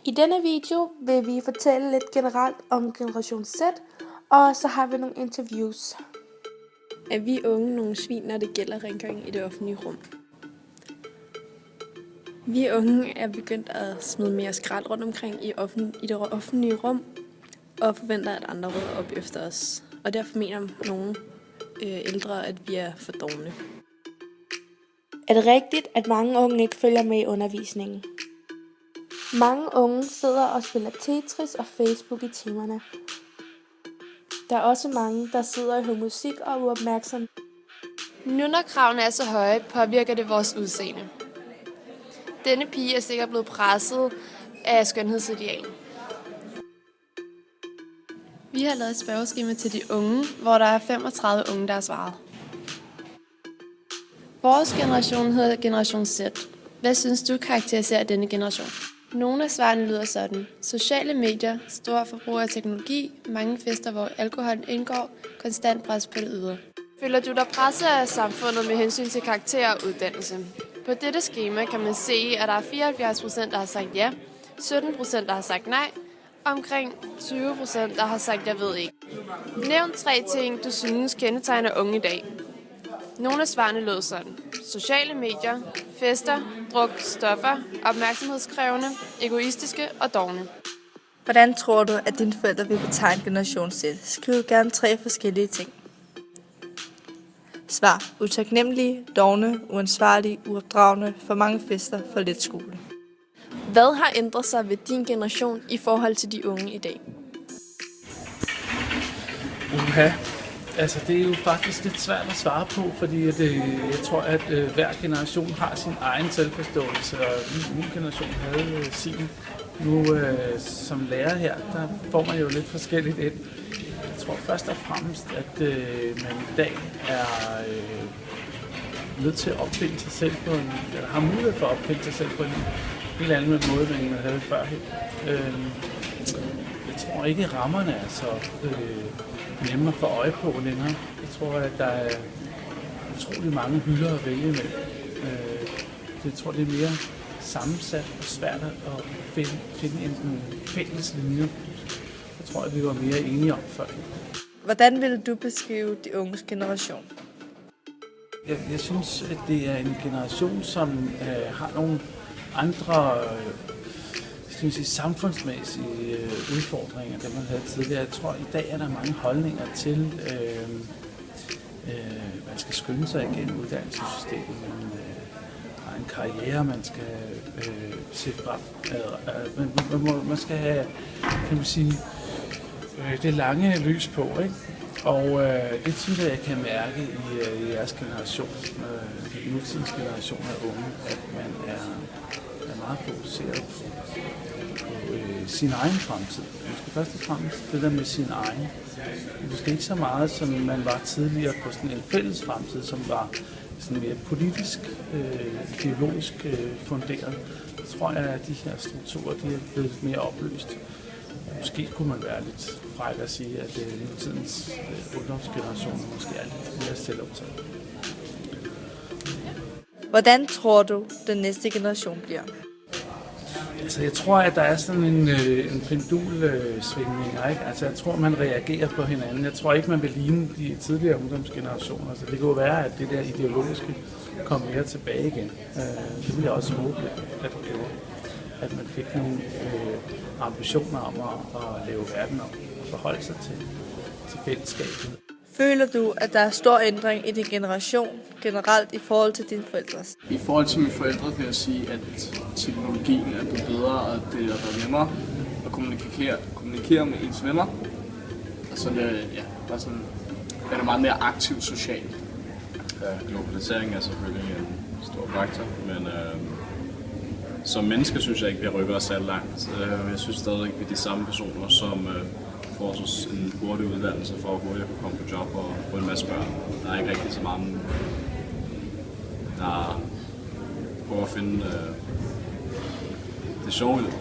I denne video vil vi fortælle lidt generelt om Generation Z, og så har vi nogle interviews. Er vi unge nogle svin, når det gælder rengøring i det offentlige rum? Vi unge er begyndt at smide mere skrald rundt omkring i det offentlige rum, og forventer, at andre rydder op efter os. Og derfor mener nogle ældre, at vi er for dovne. Er det rigtigt, at mange unge ikke følger med i undervisningen? Mange unge sidder og spiller Tetris og Facebook i timerne. Der er også mange, der sidder og hører musik og er uopmærksomme. Nu når kravene er så høje, påvirker det vores udseende. Denne pige er sikkert blevet presset af skønhedsidealen. Vi har lavet et spørgeskema til de unge, hvor der er 35 unge, der har svaret. Vores generation hedder Generation Z. Hvad synes du karakteriserer denne generation? Nogle af svarene lyder sådan: sociale medier, stor forbrug af teknologi, mange fester, hvor alkohol indgår, konstant pres på det ydre. Føler du dig presset af samfundet med hensyn til karakter og uddannelse? På dette skema kan man se, at der er 74%, der har sagt ja, 17%, der har sagt nej, og omkring 20%, der har sagt jeg ved ikke. Nævn 3 ting, du synes kendetegner unge i dag. Nogle af svarene lød sådan: sociale medier, fester, druk, stoffer, opmærksomhedskrævende, egoistiske og dovne. Hvordan tror du, at dine forældre vil betegne Generation Z? Skriv gerne 3 forskellige ting. Svar: utaknemmelige, dovne, uansvarlige, uopdragende, for mange fester, for lidt skole. Hvad har ændret sig ved din generation i forhold til de unge i dag? Altså det er jo faktisk lidt svært at svare på, fordi jeg tror, at hver generation har sin egen selvforståelse, og min generation havde sin. Nu som lærer her, der får man jo lidt forskelligt ind. Jeg tror først og fremmest, at man i dag er nødt til at opfinde sig selv på en, eller har mulighed for at opfinde sig selv på en helt anden måde, end man havde førhen. Jeg tror ikke, at rammerne er så nemmere at få øje på længere. Jeg tror, at der er utrolig mange hylder at vælge med. Jeg tror, det er mere sammensat og svært at finde en fælles linje. Jeg tror, at vi var mere enige om før. Hvordan vil du beskrive de unges generation? Jeg synes, at det er en generation, som har nogle andre samfundsmæssige udfordringer, end man havde tidligere. Jeg tror, at i dag er der mange holdninger til, man skal skynde sig igennem uddannelsessystemet. Man har en karriere, man skal se frem. Man skal have, kan man sige, det lange lys på, ikke? Og det synes jeg kan mærke i jeres generation, nutidens generation af unge, at man er meget fokuseret på sin egen fremtid. Måske først og fremmest det der med sin egen. Måske ikke så meget, som man var tidligere på sådan en fælles fremtid, som var sådan mere politisk, ideologisk funderet. Så tror jeg, at de her strukturer de er blevet mere opløst. Måske kunne man være lidt fræk at sige, at nutidens ungdomsgeneration måske er lidt mere selvoptaget. Hvordan tror du, den næste generation bliver? Altså, jeg tror, at der er sådan en pendulsvingning, ikke? Altså, jeg tror, man reagerer på hinanden. Jeg tror ikke, man vil ligne de tidligere ungdomsgenerationer. Altså, det kunne være, at det der ideologiske kom mere tilbage igen. Det vil jeg også håbe, at det gjorde. At man fik nogle ambitioner om at lave verden om og forholde sig til fællesskabet. Føler du, at der er stor ændring i din generation generelt i forhold til dine forældres? I forhold til mine forældre vil jeg sige, at teknologien er blevet bedre, og det er blevet nemmere at kommunikere med ens venner. Og så er det meget mere aktivt socialt. Globalisering er selvfølgelig en stor faktor, men som mennesker synes jeg ikke, vi rykker os særlig langt. Jeg synes stadig, at vi er de samme personer, som får en hurtig uddannelse for at hurtigt kunne komme på job og få en masse børn. Der er ikke rigtig så mange, der prøver at finde det sjove i det.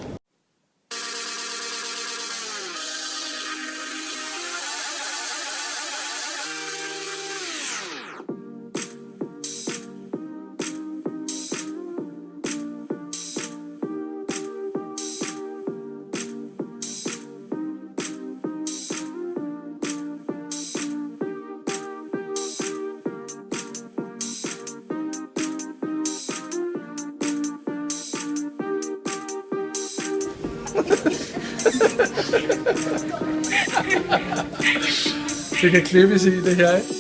Det kan klippes i det her, ikke?